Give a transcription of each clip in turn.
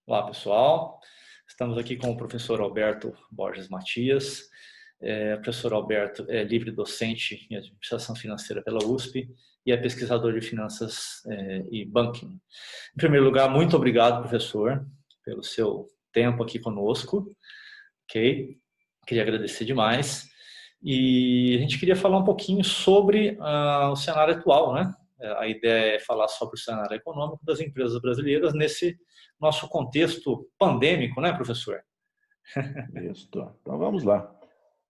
Olá, pessoal. Estamos aqui com o professor Alberto Borges Matias. O professor Alberto é livre docente em administração financeira pela USP e é pesquisador de finanças e banking. Em primeiro lugar, muito obrigado, professor, pelo seu tempo aqui conosco. Ok? Queria agradecer demais. E a gente queria falar um pouquinho sobre o cenário atual, né? A ideia é falar sobre o cenário econômico das empresas brasileiras nesse nosso contexto pandêmico, né, professor? Isso. Então vamos lá.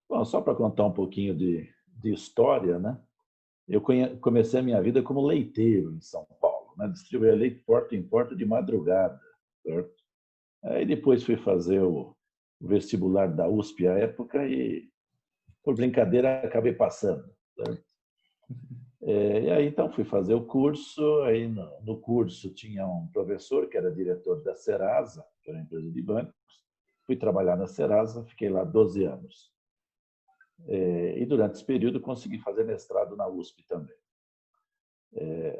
Bom, só para contar um pouquinho de história, né? Eu comecei a minha vida como leiteiro em São Paulo, né? Distribuía leite porta em porta de madrugada, certo? Aí depois fui fazer o vestibular da USP à época e, por brincadeira, acabei passando, certo? E aí então fui fazer o curso. Aí no curso tinha um professor que era diretor da Serasa, que era uma empresa de bancos. Fui trabalhar na Serasa, fiquei lá 12 anos. E durante esse período consegui fazer mestrado na USP também.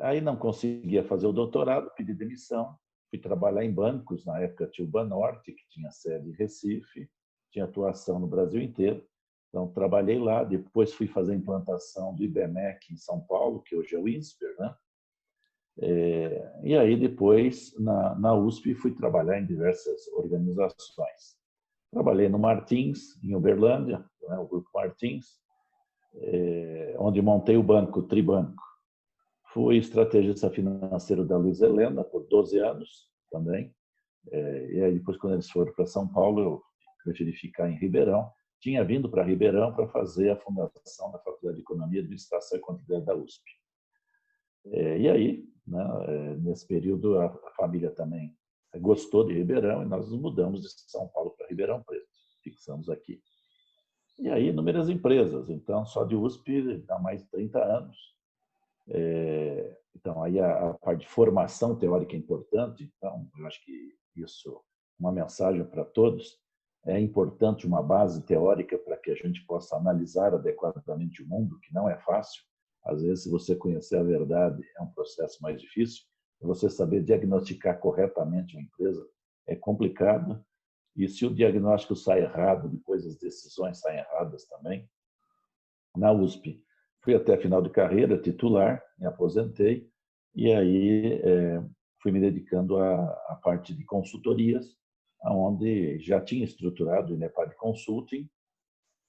Aí não conseguia fazer o doutorado, pedi demissão, fui trabalhar em bancos. Na época tinha o Banorte, que tinha sede em Recife, tinha atuação no Brasil inteiro. Então trabalhei lá, depois fui fazer a implantação do IBMEC em São Paulo, que hoje é o INSPER, né? E aí depois na USP fui trabalhar em diversas organizações. Trabalhei no Martins, em Uberlândia, né, o Grupo Martins, onde montei o banco Tribanco. Fui estrategista financeiro da Luiza Helena por 12 anos também. E aí depois, quando eles foram para São Paulo, eu preferi ficar em Ribeirão. Tinha vindo para Ribeirão para fazer a fundação da Faculdade de Economia, Administração e Contabilidade da USP. E aí, né, nesse período, a família também gostou de Ribeirão e nós nos mudamos de São Paulo para Ribeirão Preto. Fixamos aqui. E aí, inúmeras empresas. Então, só de USP há mais de 30 anos. Então, aí a parte de formação teórica é importante. Então, eu acho que isso é uma mensagem para todos. É importante uma base teórica para que a gente possa analisar adequadamente o mundo, que não é fácil. Às vezes, se você conhecer a verdade, é um processo mais difícil. Você saber diagnosticar corretamente uma empresa é complicado. E se o diagnóstico sai errado, depois as decisões saem erradas também. Na USP, fui até final de carreira, titular, me aposentei, e aí fui me dedicando à parte de consultorias, onde já tinha estruturado o INEPAD Consulting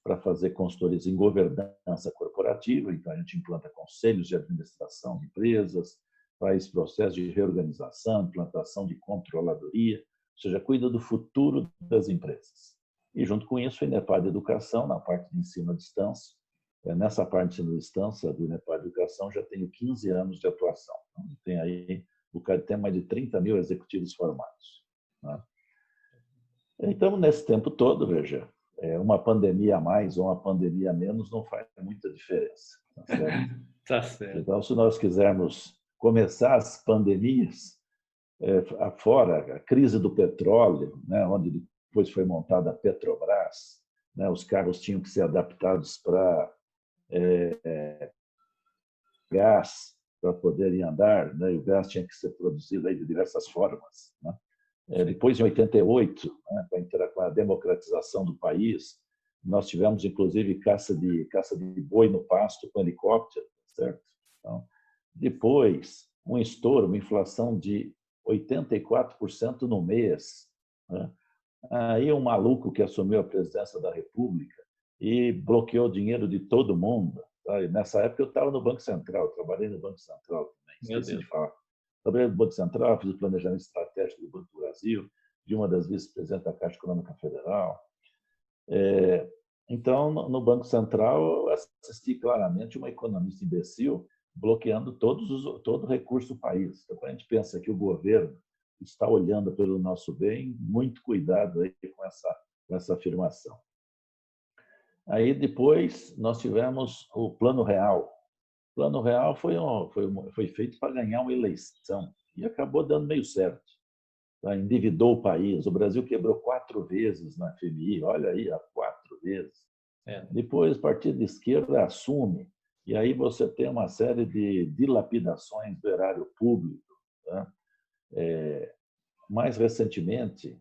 para fazer consultorias em governança corporativa. Então, a gente implanta conselhos de administração de empresas, faz processo de reorganização, implantação de controladoria, ou seja, cuida do futuro das empresas. E, junto com isso, o INEPAD Educação, na parte de ensino à distância. Nessa parte de ensino à distância do INEPAD Educação, já tenho 15 anos de atuação. Então, tem aí, o cara tem mais de 30 mil executivos formados. Né? Então, nesse tempo todo, veja, uma pandemia a mais ou uma pandemia a menos não faz muita diferença. Tá certo? Tá certo. Então, se nós quisermos começar as pandemias, fora a crise do petróleo, né, onde depois foi montada a Petrobras, né, os carros tinham que ser adaptados para gás para poderem andar, né, e o gás tinha que ser produzido aí de diversas formas. Né? Depois, em 88, né, com a democratização do país, nós tivemos, inclusive, caça de boi no pasto com helicóptero, certo? Então, depois, um estouro, uma inflação de 84% no mês. Né? Aí um maluco que assumiu a presidência da República e bloqueou o dinheiro de todo mundo. Tá? Nessa época eu estava no Banco Central, trabalhei no Banco Central também, esqueci de falar. Trabalhei no Banco Central, fiz o planejamento estratégico do Banco do Brasil, de uma das vice-presidentes da Caixa Econômica Federal. Então, no Banco Central, eu assisti claramente uma economista imbecil bloqueando todo o recurso do país. Então, a gente pensa que o governo está olhando pelo nosso bem, muito cuidado aí com essa afirmação. Aí, depois, nós tivemos o Plano Real. O Plano Real foi feito para ganhar uma eleição e acabou dando meio certo. Endividou o país. O Brasil quebrou 4 vezes na FMI, olha aí, 4 vezes. Depois, o partido de esquerda assume, e aí você tem uma série de dilapidações do erário público. Tá? mais recentemente,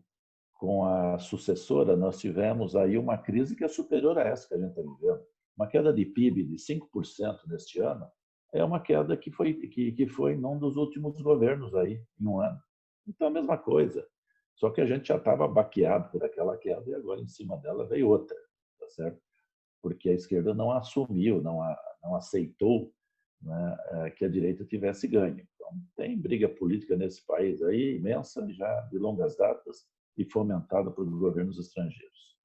com a sucessora, nós tivemos aí uma crise que é superior a essa que a gente está vivendo. Uma queda de PIB de 5% neste ano é uma queda que foi num dos últimos governos aí, em um ano. Então, a mesma coisa. Só que a gente já estava baqueado por aquela queda e agora em cima dela veio outra, tá certo? Porque a esquerda não assumiu, não aceitou, né, que a direita tivesse ganho. Então, tem briga política nesse país aí imensa, já de longas datas e fomentada por governos estrangeiros.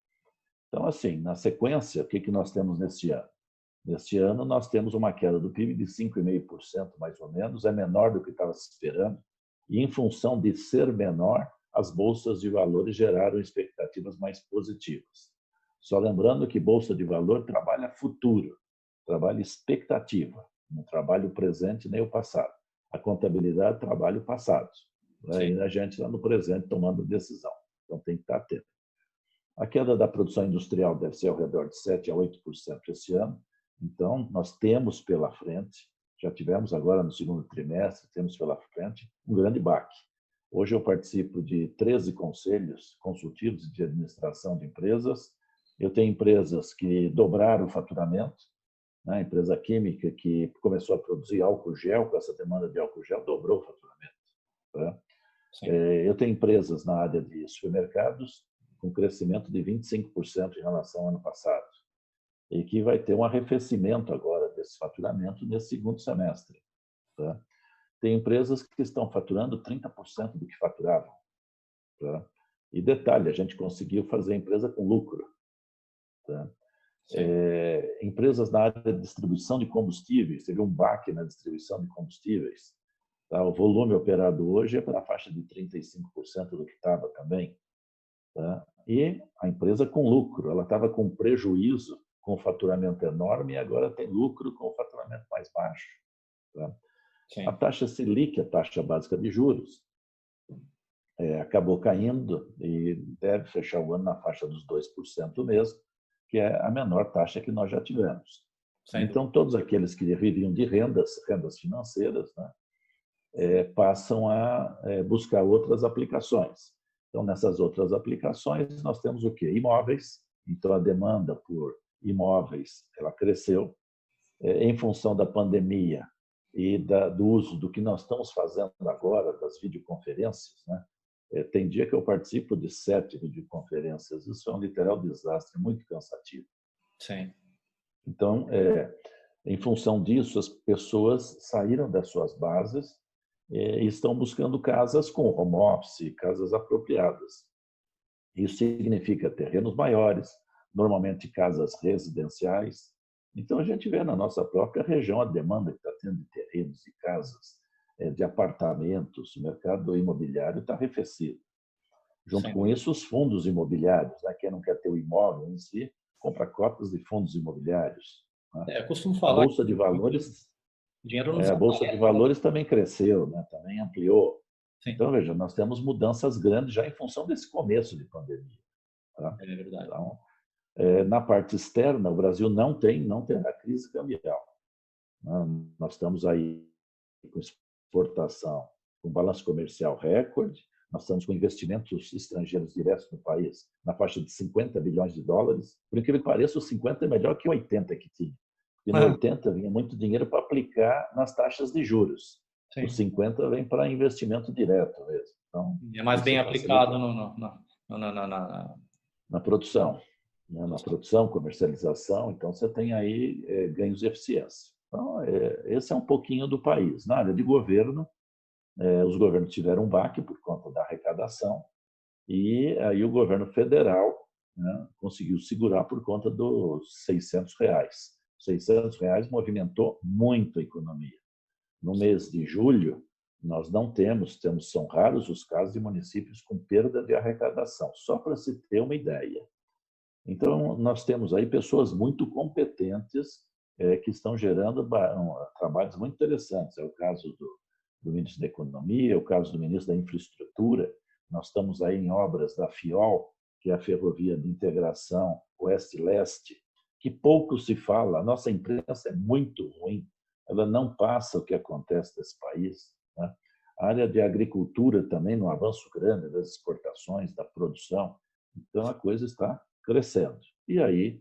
Então, assim, na sequência, o que nós temos neste ano? Neste ano, nós temos uma queda do PIB de 5,5%, mais ou menos, é menor do que estava se esperando, e em função de ser menor, as bolsas de valores geraram expectativas mais positivas. Só lembrando que bolsa de valor trabalha futuro, trabalha expectativa, não trabalha o presente nem o passado. A contabilidade trabalha o passado, né? E a gente está no presente tomando decisão. Então tem que estar atento. A queda da produção industrial deve ser ao redor de 7 a 8% esse ano. Então, nós temos pela frente, já tivemos agora no segundo trimestre, temos pela frente um grande baque. Hoje eu participo de 13 conselhos consultivos de administração de empresas. Eu tenho empresas que dobraram o faturamento, né? A empresa química que começou a produzir álcool gel, com essa demanda de álcool gel, dobrou o faturamento, né? Eu tenho empresas na área de supermercados com crescimento de 25% em relação ao ano passado e que vai ter um arrefecimento agora desse faturamento nesse segundo semestre, tá? Tem empresas que estão faturando 30% do que faturavam, tá? E detalhe, a gente conseguiu fazer a empresa com lucro, tá? Empresas na área de distribuição de combustíveis, teve um baque na distribuição de combustíveis, tá? O volume operado hoje é na faixa de 35% do que estava também, tá? E a empresa com lucro, ela estava com prejuízo, com faturamento enorme, e agora tem lucro com faturamento mais baixo, tá? A taxa Selic, a taxa básica de juros, acabou caindo e deve fechar o ano na faixa dos 2% mesmo, que é a menor taxa que nós já tivemos. Então, todos aqueles que viviam de rendas financeiras, né, passam a buscar outras aplicações. Então, nessas outras aplicações, nós temos o quê? Imóveis. Então, a demanda por imóveis ela cresceu em função da pandemia e do uso do que nós estamos fazendo agora, das videoconferências, né? Tem dia que eu participo de 7 videoconferências. Isso é um literal desastre, muito cansativo. Sim. Então, em função disso, as pessoas saíram das suas bases e estão buscando casas com home office, casas apropriadas. Isso significa terrenos maiores, normalmente casas residenciais. Então, a gente vê na nossa própria região a demanda que está tendo de terrenos e casas, de apartamentos, o mercado imobiliário está arrefecido. Junto com isso, os fundos imobiliários, né? Quem não quer ter o imóvel em si, compra cotas de fundos imobiliários, né? Eu costumo A falar Bolsa de Valores, dinheiro não a Bolsa de desaparece, né? Valores também cresceu, né? Também ampliou. Sim. Então, veja, nós temos mudanças grandes já em função desse começo de pandemia, tá? É verdade. Então, na parte externa, o Brasil não terá crise cambial, né? Nós estamos aí com exportação, com balanço comercial recorde, nós estamos com investimentos estrangeiros diretos no país na faixa de 50 bilhões de dólares. Por incrível que pareça, os 50 é melhor que o 80 que tinha. E no 80 vinha muito dinheiro para aplicar nas taxas de juros. Sim. Os 50 vem para investimento direto mesmo. Então, é mais bem aplicado na produção, né? Na produção, comercialização. Então, você tem aí ganhos de eficiência. Então, esse é um pouquinho do país. Na área de governo, os governos tiveram um baque por conta da arrecadação e aí o governo federal, né, conseguiu segurar por conta dos R$ 600. R$ 600 movimentou muito a economia. No mês de julho, nós não são raros os casos de municípios com perda de arrecadação, só para se ter uma ideia. Então, nós temos aí pessoas muito competentes que estão gerando trabalhos muito interessantes. É o caso do ministro da Economia, é o caso do ministro da Infraestrutura. Nós estamos aí em obras da FIOL, que é a Ferrovia de Integração Oeste-Leste, que pouco se fala. A nossa imprensa é muito ruim, ela não passa o que acontece nesse país, né? A área de agricultura também, no avanço grande das exportações, da produção. Então, a coisa está crescendo. E aí,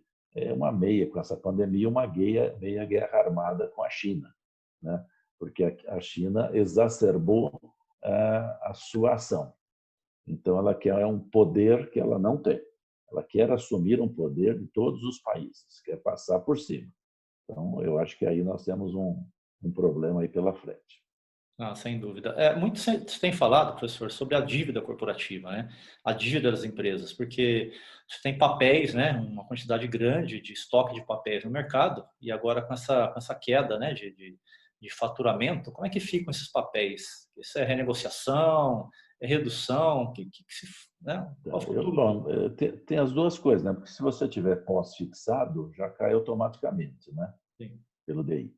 uma meia, com essa pandemia, uma meia guerra armada com a China, né? Porque a China exacerbou a sua ação. Então, ela quer um poder que ela não tem. Ela quer assumir um poder de todos os países, quer passar por cima. Então, eu acho que aí nós temos um problema aí pela frente. Ah, sem dúvida. Muito se tem falado, professor, sobre a dívida corporativa, né? A dívida das empresas, porque você tem papéis, né? Uma quantidade grande de estoque de papéis no mercado e agora com essa queda, né? De faturamento, como é que ficam esses papéis? Isso é renegociação? É redução? Né? Qual o futuro? Bom, tem as duas coisas, né? Porque se você tiver pós-fixado, já cai automaticamente, né? Sim. Pelo DI.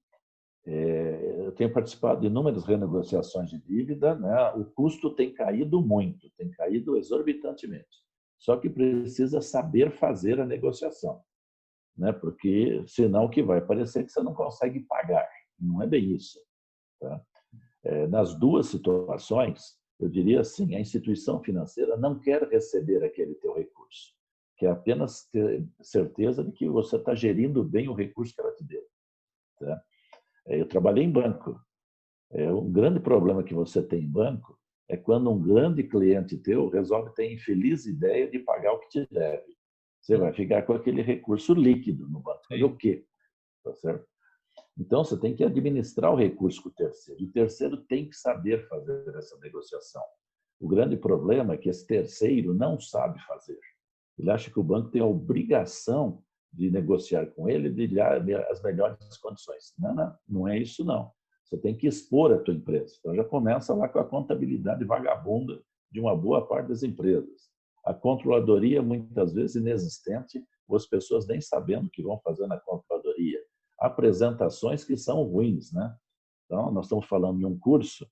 Eu tenho participado de inúmeras renegociações de dívida, né? O custo tem caído muito, tem caído exorbitantemente. Só que precisa saber fazer a negociação, né? Porque senão o que vai parecer é que você não consegue pagar. Não é bem isso, tá? Nas duas situações, eu diria assim, a instituição financeira não quer receber aquele teu recurso, quer apenas ter certeza de que você está gerindo bem o recurso que ela te deu, tá? Eu trabalhei em banco. Um grande problema que você tem em banco é quando um grande cliente teu resolve ter a infeliz ideia de pagar o que te deve. Você vai ficar com aquele recurso líquido no banco. Fazer o Sim. quê? Tá certo? Então, você tem que administrar o recurso com o terceiro. O terceiro tem que saber fazer essa negociação. O grande problema é que esse terceiro não sabe fazer. Ele acha que o banco tem a obrigação de negociar com ele, de dar as melhores condições. Não é isso, não. Você tem que expor a tua empresa. Então, já começa lá com a contabilidade vagabunda de uma boa parte das empresas. A controladoria, muitas vezes, inexistente, ou as pessoas nem sabendo o que vão fazer na controladoria. Apresentações que são ruins, né? Então, nós estamos falando de um curso,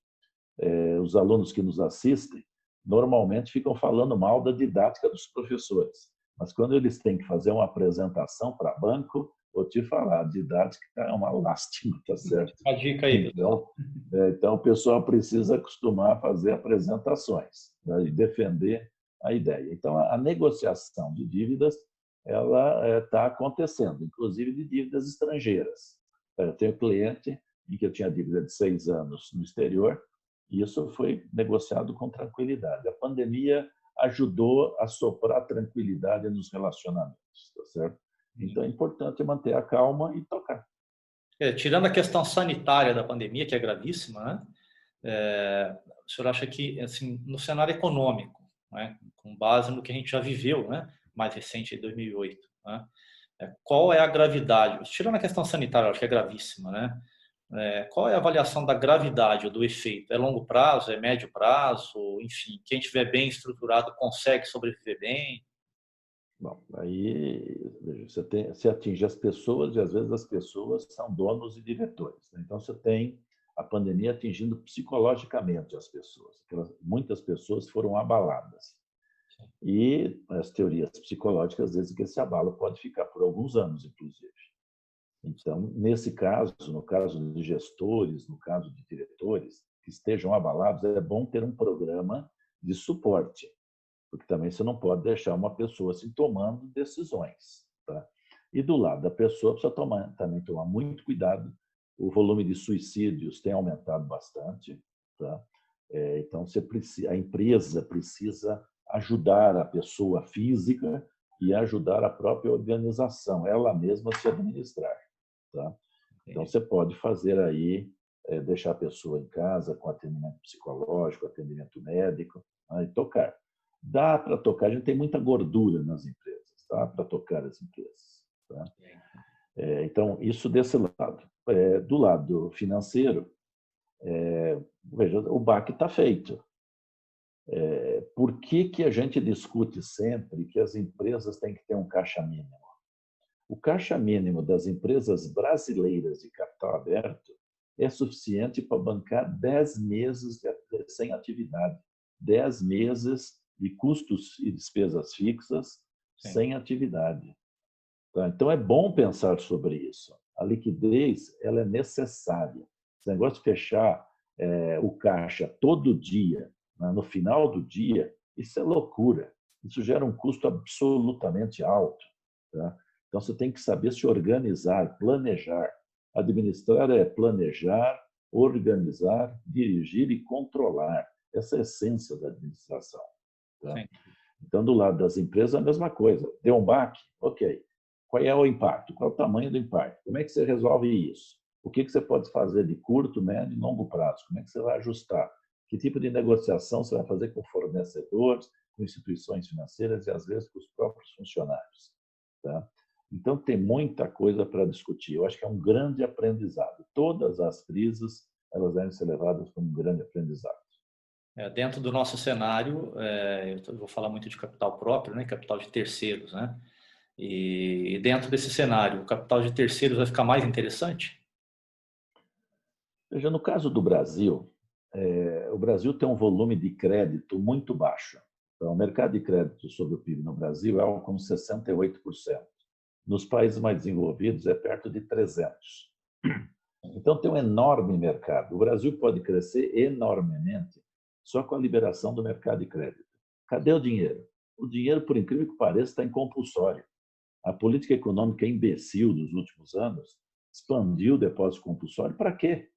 os alunos que nos assistem normalmente ficam falando mal da didática dos professores. Mas quando eles têm que fazer uma apresentação para banco, vou te falar, a didática é uma lástima, tá certo? A dica aí, Então, pessoal. então o pessoal precisa acostumar a fazer apresentações, né, e defender a ideia. Então, a negociação de dívidas ela está acontecendo, inclusive de dívidas estrangeiras. Eu tenho cliente em que eu tinha dívida de 6 anos no exterior, e isso foi negociado com tranquilidade. A pandemia ajudou a soprar tranquilidade nos relacionamentos, tá certo? Então é importante manter a calma e tocar. Tirando a questão sanitária da pandemia, que é gravíssima, né? O senhor acha que, assim, no cenário econômico, né, com base no que a gente já viveu, né, mais recente, em 2008, né, qual é a gravidade? Tirando a questão sanitária, eu acho que é gravíssima, né? Qual é a avaliação da gravidade ou do efeito? É longo prazo? É médio prazo? Enfim, quem estiver bem estruturado consegue sobreviver bem? Bom, aí você atinge as pessoas e às vezes as pessoas são donos e diretores, né? Então você tem a pandemia atingindo psicologicamente as pessoas. Muitas pessoas foram abaladas. E as teorias psicológicas dizem que esse abalo pode ficar por alguns anos, inclusive. Então, nesse caso, no caso de gestores, no caso de diretores que estejam abalados, é bom ter um programa de suporte, porque também você não pode deixar uma pessoa assim tomando decisões, tá? E do lado da pessoa precisa também tomar muito cuidado. O volume de suicídios tem aumentado bastante, tá? Então a empresa precisa ajudar a pessoa física e ajudar a própria organização, ela mesma a se administrar, tá? Então você pode fazer aí deixar a pessoa em casa com atendimento psicológico, atendimento médico, né, e tocar. Dá para tocar, a gente tem muita gordura nas empresas, dá para tocar as empresas, tá? Então, isso desse lado. Do lado financeiro, veja, o baque está feito. Por que a gente discute sempre que as empresas têm que ter um caixa mínimo? O caixa mínimo das empresas brasileiras de capital aberto é suficiente para bancar 10 meses sem atividade, 10 meses de custos e despesas fixas Sim. sem atividade. Tá? Então, é bom pensar sobre isso. A liquidez ela é necessária. Esse negócio de fechar o caixa todo dia, né, no final do dia, isso é loucura. Isso gera um custo absolutamente alto. Tá? Então, você tem que saber se organizar, planejar. Administrar é planejar, organizar, dirigir e controlar. Essa é a essência da administração. Tá? Sim. Então, do lado das empresas, a mesma coisa. Deu um baque? Ok. Qual é o impacto? Qual é o tamanho do impacto? Como é que você resolve isso? O que você pode fazer de curto, médio e longo prazo? Como é que você vai ajustar? Que tipo de negociação você vai fazer com fornecedores, com instituições financeiras e, às vezes, com os próprios funcionários? Tá? Então, tem muita coisa para discutir. Eu acho que é um grande aprendizado. Todas as crises, elas devem ser levadas como um grande aprendizado. Dentro do nosso cenário, eu vou falar muito de capital próprio, né, capital de terceiros, né? E dentro desse cenário, o capital de terceiros vai ficar mais interessante? Veja, no caso do Brasil, o Brasil tem um volume de crédito muito baixo. Então, o mercado de crédito sobre o PIB no Brasil é algo como 68%. Nos países mais desenvolvidos é perto de 300%. Então, tem um enorme mercado. O Brasil pode crescer enormemente só com a liberação do mercado de crédito. Cadê o dinheiro? O dinheiro, por incrível que pareça, está em compulsório. A política econômica imbecil dos últimos anos expandiu o depósito compulsório. Para quê?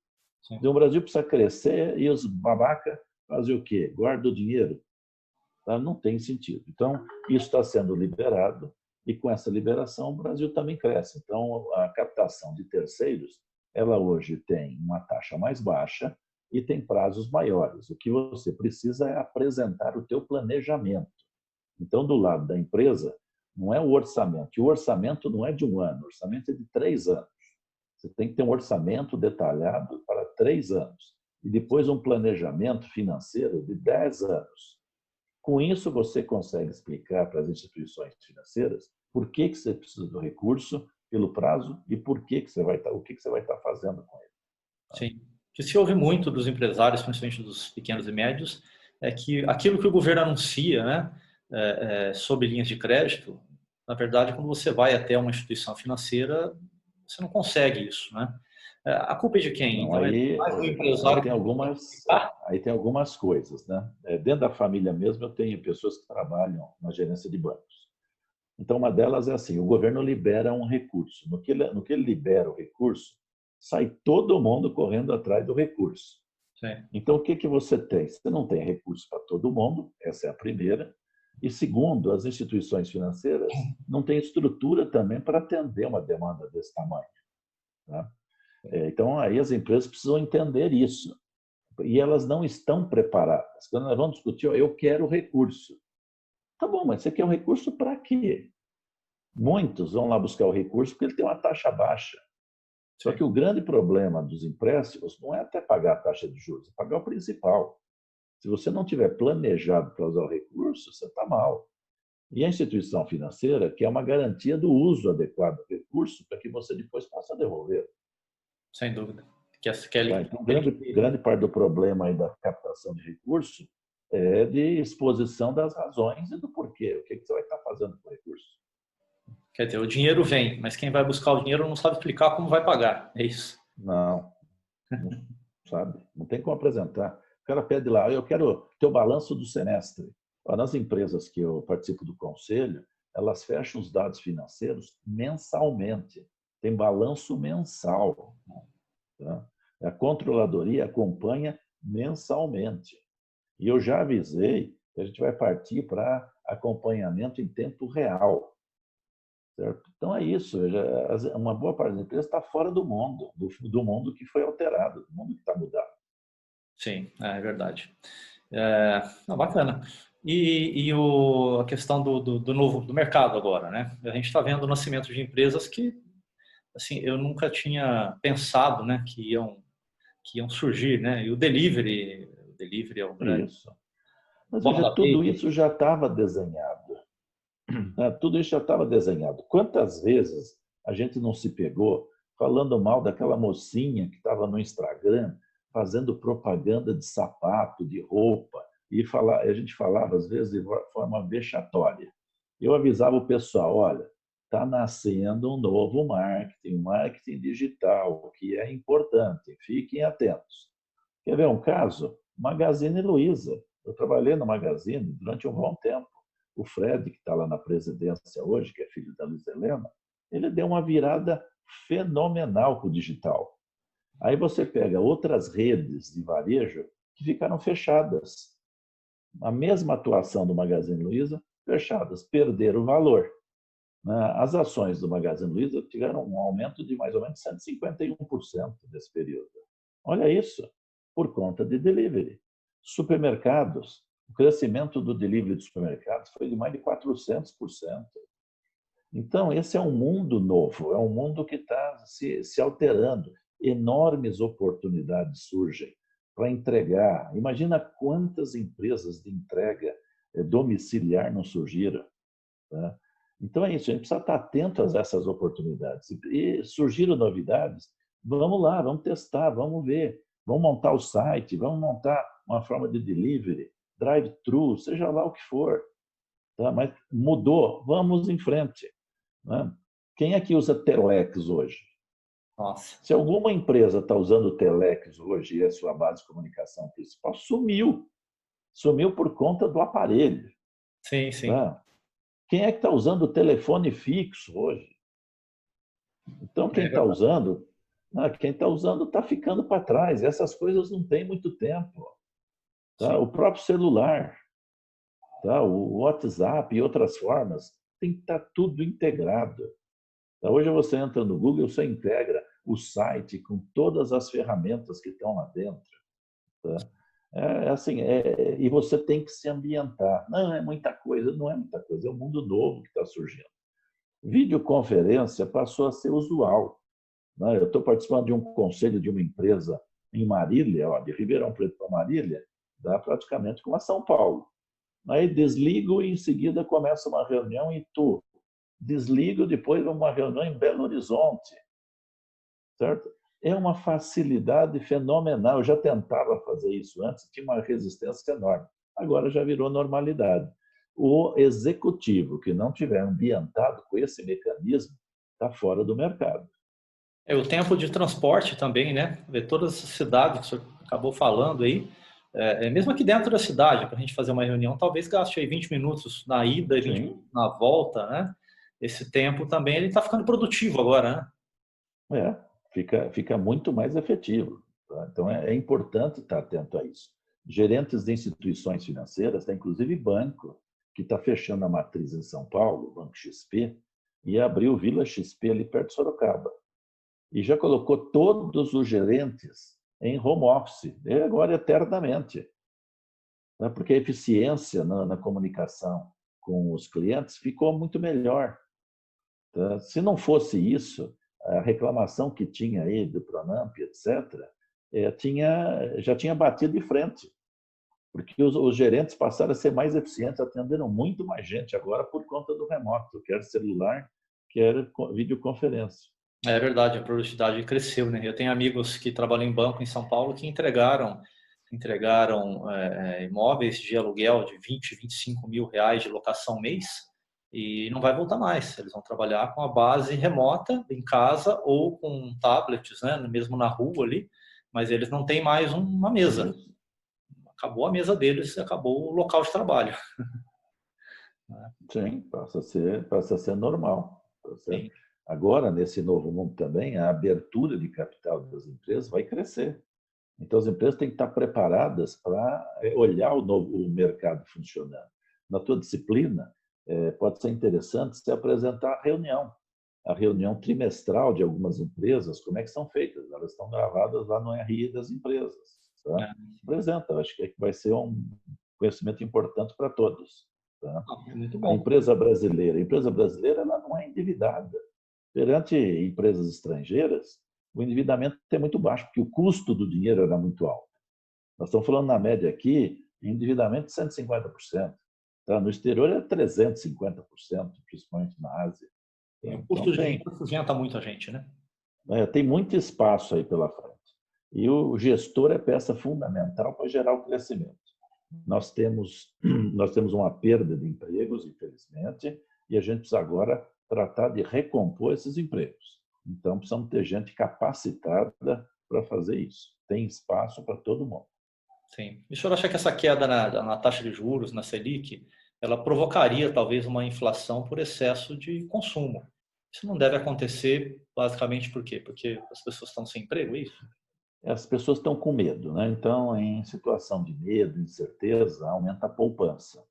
Então, o Brasil precisa crescer e os babaca fazer o quê? Guarda o dinheiro. Tá? Não tem sentido. Então, isso está sendo liberado e com essa liberação o Brasil também cresce. Então, a captação de terceiros, ela hoje tem uma taxa mais baixa e tem prazos maiores. O que você precisa é apresentar o teu planejamento. Então, do lado da empresa, não é o orçamento. E o orçamento não é de um ano, o orçamento é de 3 anos. Você tem que ter um orçamento detalhado para 3 anos e depois um planejamento financeiro de 10 anos. Com isso, você consegue explicar para as instituições financeiras por que você precisa do recurso, pelo prazo e por que você vai estar, o que você vai estar fazendo com ele. Sim. O que se ouve muito dos empresários, principalmente dos pequenos e médios, é que aquilo que o governo anuncia, né, sobre linhas de crédito, na verdade, quando você vai até uma instituição financeira, você não consegue isso, né? A culpa é de quem? Não, Então, é aí, mais do aí empresário tem que algumas, ah, aí tem algumas coisas, né? Dentro da família mesmo, eu tenho pessoas que trabalham na gerência de bancos. Então, uma delas é assim: o governo libera um recurso. No que ele libera o recurso, sai todo mundo correndo atrás do recurso. sim, Então, o que que você tem? Você não tem recurso para todo mundo, essa é a primeira. E segundo, as instituições financeiras não têm estrutura também para atender uma demanda desse tamanho. Tá? Então, aí as empresas precisam entender isso. E elas não estão preparadas. Quando nós vamos discutir, eu quero recurso. Tá bom, mas você quer um recurso para quê? Muitos vão lá buscar o recurso porque ele tem uma taxa baixa. Só sim. que o grande problema dos empréstimos não é até pagar a taxa de juros, é pagar o principal. Se você não tiver planejado para usar o recurso, você está mal. E a instituição financeira quer uma garantia do uso adequado do recurso para que você depois possa devolver. Sem dúvida. Que é Tá? Então, grande parte do problema aí da captação de recurso é de exposição das razões e do porquê. O que você vai estar fazendo com o recurso? Quer dizer, o dinheiro vem, mas quem vai buscar o dinheiro não sabe explicar como vai pagar. É isso. Não, não sabe, não tem como apresentar. O cara pede lá, eu quero ter o balanço do semestre. Nas empresas que eu participo do conselho, elas fecham os dados financeiros mensalmente. Tem balanço mensal. Tá? A controladoria acompanha mensalmente. E eu já avisei que a gente vai partir para acompanhamento em tempo real. Certo? Então é isso. Uma boa parte das empresas está fora do mundo, do mundo que foi alterado, do mundo que está mudado. Sim, é verdade. Não, bacana. A questão do novo do mercado agora, né? A gente está vendo o nascimento de empresas que, assim, eu nunca tinha pensado, né, que iam surgir, né? E o delivery é um grande Isso. Mas bola veja, da vez. tudo isso já estava desenhado. Né? Tudo isso já estava desenhado. Quantas vezes a gente não se pegou falando mal daquela mocinha que estava no Instagram fazendo propaganda de sapato, de roupa, e a gente falava às vezes de forma vexatória. Eu avisava o pessoal, olha, está nascendo um novo marketing digital, que é importante, fiquem atentos. Quer ver um caso? Magazine Luiza. Eu trabalhei no Magazine durante um bom tempo. O Fred, que está lá na presidência hoje, que é filho da Luiza Helena, ele deu uma virada fenomenal com o digital. Aí você pega outras redes de varejo que ficaram fechadas. A mesma atuação do Magazine Luiza, fechadas, perderam o valor. As ações do Magazine Luiza tiveram um aumento de mais ou menos 151% nesse período. Olha isso, por conta de delivery. Supermercados, o crescimento do delivery dos supermercados foi de mais de 400%. Então, esse é um mundo novo, é um mundo que está se alterando. Enormes oportunidades surgem para entregar. Imagina quantas empresas de entrega domiciliar não surgiram. Tá? Então é isso, a gente precisa estar atento a essas oportunidades. E surgiram novidades, vamos lá, vamos testar, vamos ver. Vamos montar o site, vamos montar uma forma de delivery, drive-thru, seja lá o que for. Tá? Mas mudou, vamos em frente. Né? Quem é que usa Telex hoje? Nossa. Se alguma empresa está usando o Telex hoje e é a sua base de comunicação principal, sumiu. Sumiu por conta do aparelho. Sim, sim. Tá? Quem é que está usando o telefone fixo hoje? Então, É verdade. quem está usando está ficando para trás. Essas coisas não têm muito tempo. Tá? Sim. O próprio celular, tá? O WhatsApp e outras formas, tem que estar tudo integrado. Tá? Hoje você entra no Google, você integra o site com todas as ferramentas que estão lá dentro. Tá? Assim, e você tem que se ambientar. Não é muita coisa, não é muita coisa, é um mundo novo que está surgindo. Videoconferência passou a ser usual. Né? Eu estou participando de um conselho de uma empresa em Marília, de Ribeirão Preto para Marília, dá praticamente como a São Paulo. Aí desligo e em seguida começa uma reunião em Itu. Desligo, depois uma reunião em Belo Horizonte. Certo? É uma facilidade fenomenal. Eu já tentava fazer isso antes, tinha uma resistência enorme. Agora já virou normalidade. O executivo que não tiver ambientado com esse mecanismo está fora do mercado. É o tempo de transporte também, né? Ver todas as cidades que o senhor acabou falando aí, mesmo aqui dentro da cidade, para a gente fazer uma reunião, talvez gaste aí 20 minutos na ida e 20 Sim, minutos na volta, né? Esse tempo também ele está ficando produtivo agora, né? fica muito mais efetivo. Tá? Então é importante estar atento a isso. Gerentes de instituições financeiras, tá, inclusive banco, que está fechando a matriz em São Paulo, o Banco XP, e abriu o Vila XP ali perto de Sorocaba. E já colocou todos os gerentes em home office, e agora eternamente. Né? Porque a eficiência na comunicação com os clientes ficou muito melhor. Tá? Se não fosse isso, a reclamação que tinha aí do Pronamp, etc., já tinha batido de frente, porque os gerentes passaram a ser mais eficientes, atenderam muito mais gente agora por conta do remoto, quer celular, quer videoconferência. É verdade, a produtividade cresceu, né? Eu tenho amigos que trabalham em banco em São Paulo que entregaram imóveis de aluguel de 20, 25 mil reais de locação mês e não vai voltar mais. Eles vão trabalhar com a base remota em casa ou com tablets, né? Mesmo na rua ali, mas eles não têm mais uma mesa. Isso. Acabou a mesa deles, acabou o local de trabalho. Sim, passa a ser normal. Tá certo? Sim. Agora, nesse novo mundo também, a abertura de capital das empresas vai crescer. Então, as empresas têm que estar preparadas para olhar o mercado funcionando. Na tua disciplina, pode ser interessante você apresentar a reunião trimestral de algumas empresas, como é que são feitas. Elas estão gravadas lá no RI das empresas. Tá? Apresenta, acho que vai ser um conhecimento importante para todos. Tá? Muito A bom. empresa brasileira ela não é endividada. Perante empresas estrangeiras, o endividamento é muito baixo, porque o custo do dinheiro era muito alto. Nós estamos falando, na média aqui, endividamento de 150%. Tá? No exterior é 350%, principalmente na Ásia. E Tá? o Então, custo de vida sustenta muita gente, né? tem muito espaço aí pela frente. E o gestor é peça fundamental para gerar o crescimento. Nós temos, nós temos uma perda de empregos, infelizmente, e a gente precisa agora tratar de recompor esses empregos. Então, precisamos ter gente capacitada para fazer isso. Tem espaço para todo mundo. Sim. E o senhor acha que essa queda na taxa de juros, na Selic, ela provocaria talvez uma inflação por excesso de consumo? Isso não deve acontecer basicamente por quê? Porque as pessoas estão sem emprego, é isso? As pessoas estão com medo, né? Então, em situação de medo, incerteza, aumenta a poupança.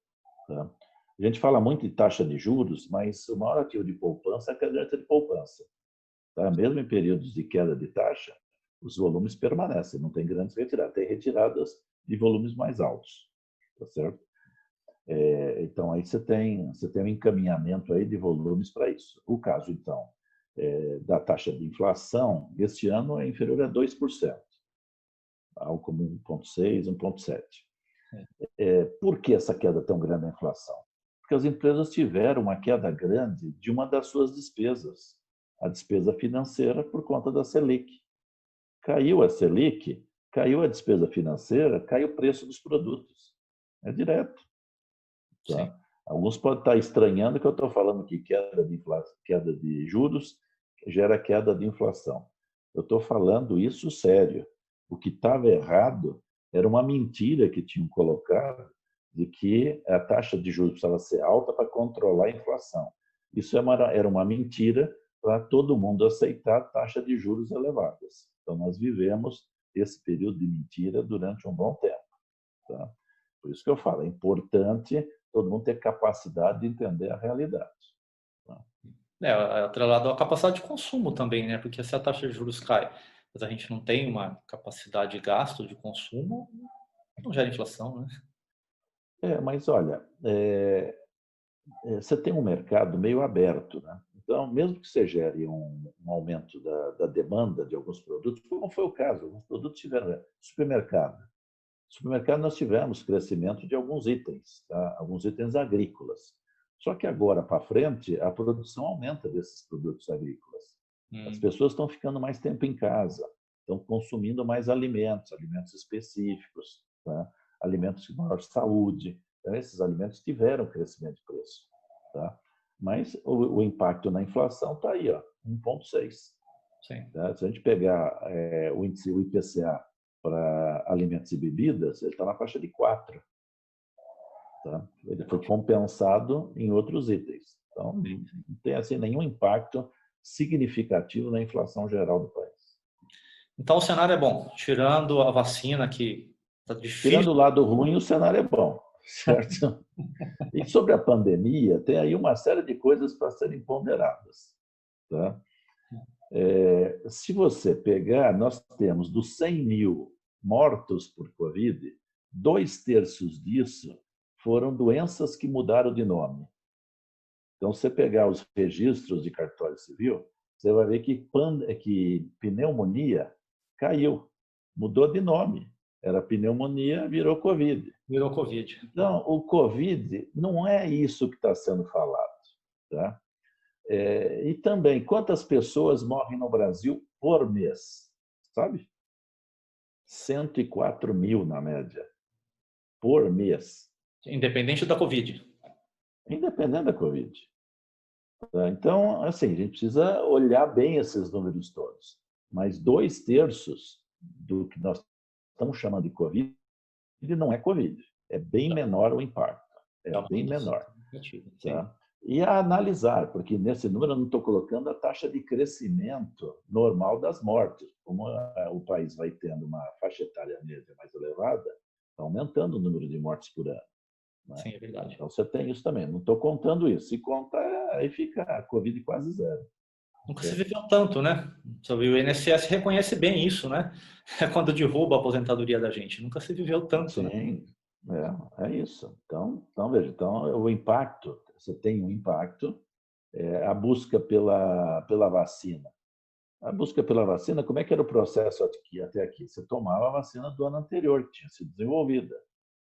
Tá? A gente fala muito de taxa de juros, mas o maior ativo de poupança é a caderneta de poupança. Tá? Mesmo em períodos de queda de taxa, os volumes permanecem, não tem grandes retiradas, tem retiradas de volumes mais altos, tá certo? Então, aí você tem um encaminhamento aí de volumes para isso. O caso, então, da taxa de inflação, este ano é inferior a 2%, algo como 1,6%, 1,7%. Por que essa queda tão grande na inflação? Porque as empresas tiveram uma queda grande de uma das suas despesas, a despesa financeira por conta da Selic. Caiu a Selic, caiu a despesa financeira, cai o preço dos produtos. É direto. Tá? Alguns podem estar estranhando que eu estou falando que queda de juros gera queda de inflação. Eu estou falando isso sério. O que estava errado era uma mentira que tinham colocado de que a taxa de juros precisava ser alta para controlar a inflação. Isso era uma mentira para todo mundo aceitar taxa de juros elevadas. Então, nós vivemos esse período de mentira durante um bom tempo. Tá? Por isso que eu falo, é importante todo mundo ter capacidade de entender a realidade. Tá? Atrelado à capacidade de consumo também, né? Porque se a taxa de juros cai, mas a gente não tem uma capacidade de gasto, de consumo, não gera inflação, né? Mas olha, você tem um mercado meio aberto, né? Então, mesmo que você gere um aumento da demanda de alguns produtos, como foi o caso, alguns produtos tiveram supermercado. No supermercado nós tivemos crescimento de alguns itens, tá? Alguns itens agrícolas. Só que agora para frente a produção aumenta desses produtos agrícolas. As pessoas estão ficando mais tempo em casa, estão consumindo mais alimentos, alimentos específicos, tá? Alimentos de maior saúde. Então, esses alimentos tiveram crescimento de preço. Tá? Mas o impacto na inflação está aí, ó, 1,6. Tá? Se a gente pegar o índice, o IPCA, para alimentos e bebidas, ele está na faixa de 4. Tá? Ele foi compensado em outros itens. Então, não tem assim, nenhum impacto significativo na inflação geral do país. Então, o cenário é bom. Tirando a vacina, que está difícil. Tirando o lado ruim, o cenário é bom, certo? E sobre a pandemia, tem aí uma série de coisas para serem ponderadas. Tá? Se você pegar, nós temos dos 100 mil mortos por Covid, 2/3 disso foram doenças que mudaram de nome. Então, se você pegar os registros de cartório civil, você vai ver que pneumonia caiu, mudou de nome. Era pneumonia, virou Covid. Virou Covid. Então, o Covid não é isso que está sendo falado. Tá? E também, quantas pessoas morrem no Brasil por mês? Sabe? 104 mil na média, por mês. Independente da Covid. Independente da Covid. Então, assim, a gente precisa olhar bem esses números todos. Mas 2/3 do que nós estamos chamando de Covid não é Covid. É bem menor o impacto. É bem menor. Tá? E a analisar, porque nesse número eu não estou colocando a taxa de crescimento normal das mortes. Como o país vai tendo uma faixa etária média mais elevada, está aumentando o número de mortes por ano. Né? Sim, é verdade. Então você tem isso também. Não estou contando isso. Se conta, aí fica a Covid quase zero. Nunca se viveu tanto, né? O INSS reconhece bem isso, né? É quando derruba a aposentadoria da gente. Nunca se viveu tanto, Sim, né? É isso. Então, veja, o impacto, você tem um impacto, a busca pela vacina. A busca pela vacina, como é que era o processo até aqui? Você tomava a vacina do ano anterior, que tinha sido desenvolvida.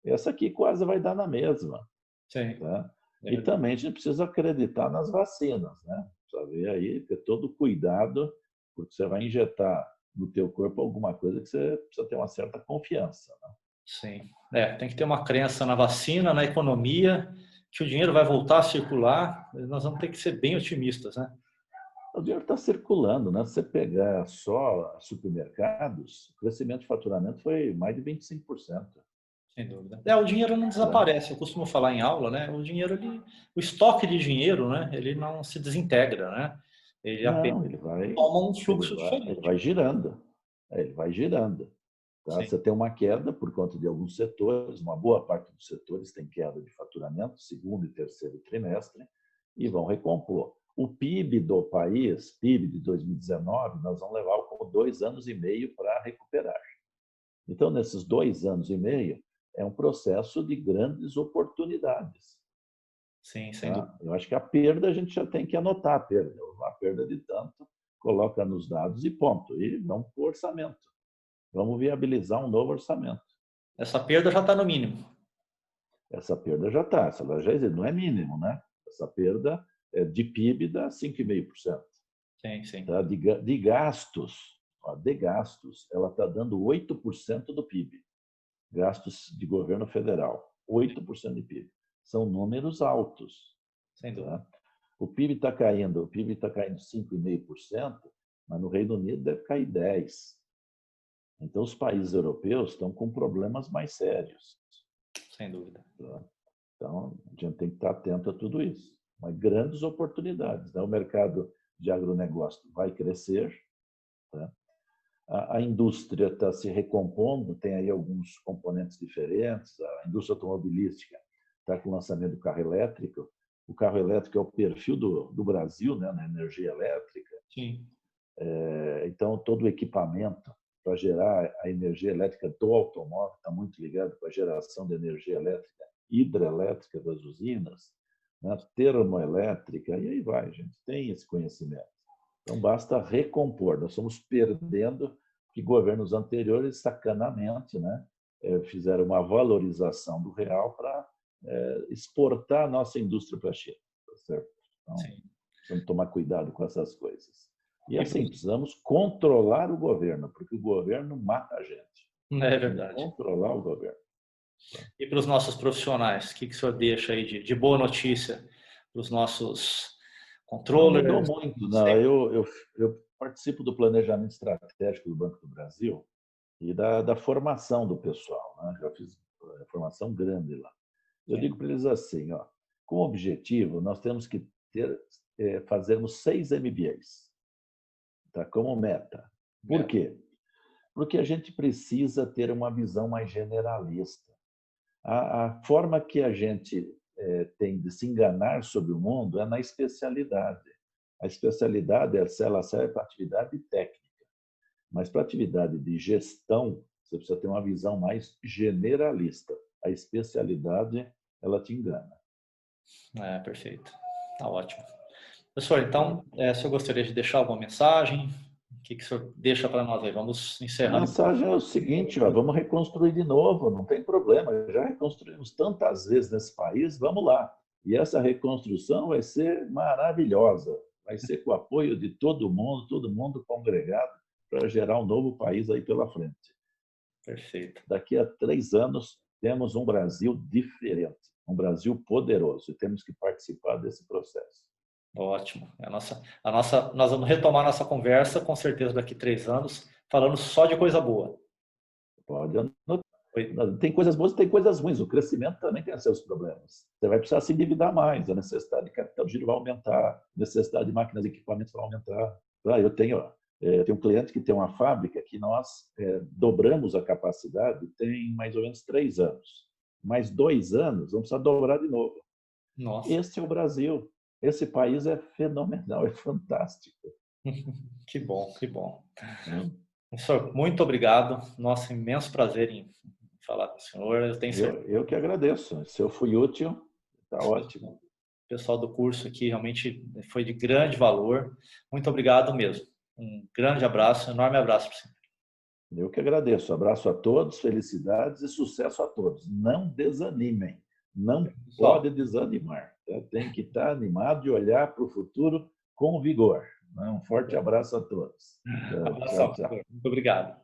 Essa aqui quase vai dar na mesma. Sim. Tá? E também a gente precisa acreditar nas vacinas, né? Precisa ver aí, ter todo cuidado, porque você vai injetar no teu corpo alguma coisa que você precisa ter uma certa confiança. Né? Sim. Tem que ter uma crença na vacina, na economia, que o dinheiro vai voltar a circular. Nós vamos ter que ser bem otimistas, né? O dinheiro está circulando, né? Se você pegar só supermercados, o crescimento de faturamento foi mais de 25%. Sem dúvida. O dinheiro não Né? desaparece. Eu costumo falar em aula, né? O dinheiro, o estoque de dinheiro, né? Ele não se desintegra, né? Ele apenas Não, toma um fluxo ele diferente. vai girando. Ele vai girando. Tá? Sim, Você tem uma queda por conta de alguns setores, uma boa parte dos setores tem queda de faturamento, segundo e terceiro trimestre, e vão recompor. O PIB do país, PIB de 2019, nós vamos levar como 2 anos e meio para recuperar. Então, nesses 2 anos e meio, é um processo de grandes oportunidades. sim, sem Tá? dúvida. Eu acho que a perda a gente já tem que anotar a perda. A perda de tanto, coloca nos dados e ponto. E vamos para o orçamento. Vamos viabilizar um novo orçamento. Essa perda já está no mínimo. Essa perda já está, essa já existe, não é mínimo, né? Essa perda de PIB dá 5,5%. Sim, sim. Tá? De gastos, ela está dando 8% do PIB. Gastos de governo federal, 8% de PIB. São números altos. Sem dúvida. Tá? O PIB está caindo 5,5%, mas no Reino Unido deve cair 10%. Então, os países europeus estão com problemas mais sérios. Sem dúvida. Tá? Então, a gente tem que estar atento a tudo isso. Mas grandes oportunidades. Né? O mercado de agronegócio vai crescer. Tá? A indústria está se recompondo, tem aí alguns componentes diferentes. A indústria automobilística está com o lançamento do carro elétrico. O carro elétrico é o perfil do Brasil, né, na energia elétrica. Sim. Então, todo o equipamento para gerar a energia elétrica do automóvel está muito ligado com a geração de energia elétrica hidrelétrica das usinas, né, termoelétrica, e aí vai, a gente tem esse conhecimento. Então, basta recompor. Nós estamos perdendo que governos anteriores, sacanamente, né, fizeram uma valorização do real para exportar a nossa indústria para a China. Tá certo? Então, Sim. precisamos tomar cuidado com essas coisas. E assim, precisamos controlar o governo, porque o governo mata a gente. É verdade. Controlar o governo. E para os nossos profissionais, o que o senhor deixa aí de boa notícia para os nossos Não mudou controllers? muito, não. Eu participo do planejamento estratégico do Banco do Brasil e da formação do pessoal. Né? Já fiz formação grande lá. Eu digo para eles assim, ó, como objetivo, nós temos que fazermos 6 MBAs, tá? Como meta. Por quê? Porque a gente precisa ter uma visão mais generalista. A forma que a gente tem de se enganar sobre o mundo é na especialidade. A especialidade, ela serve para atividade técnica, mas para atividade de gestão, você precisa ter uma visão mais generalista. A especialidade, ela te engana. Perfeito. Tá ótimo. Professor, então, o senhor gostaria de deixar alguma mensagem? O que o senhor deixa para nós aí? Vamos A encerrando. mensagem é o seguinte, ó, vamos reconstruir de novo, não tem problema, já reconstruímos tantas vezes nesse país, vamos lá. E essa reconstrução vai ser maravilhosa, vai ser com o apoio de todo mundo congregado para gerar um novo país aí pela frente. Perfeito. Daqui a 3 anos, temos um Brasil diferente, um Brasil poderoso, e temos que participar desse processo. Ótimo. Nós vamos retomar nossa conversa, com certeza, daqui a 3 anos, falando só de coisa boa. Pode anotar. Tem coisas boas e tem coisas ruins. O crescimento também tem seus problemas. Você vai precisar se endividar mais, a necessidade de capital de giro vai aumentar, a necessidade de máquinas e equipamentos vai aumentar. Eu tenho um cliente que tem uma fábrica que nós dobramos a capacidade tem mais ou menos 3 anos. Mais 2 anos, vamos precisar dobrar de novo. Nossa. Este é o Brasil. Esse país é fenomenal, é fantástico. Que bom, que bom. Professor, muito obrigado. Nosso imenso prazer em falar com o senhor. Eu tenho certeza. Eu que agradeço. Se eu fui útil, está ótimo. O pessoal do curso aqui realmente foi de grande valor. Muito obrigado mesmo. Um grande abraço, um enorme abraço para o senhor. Eu que agradeço. Abraço a todos, felicidades e sucesso a todos. Não desanimem. Não pode desanimar. Tem que estar animado e olhar para o futuro com vigor. Um forte abraço a todos. Abração, tchau. Muito obrigado.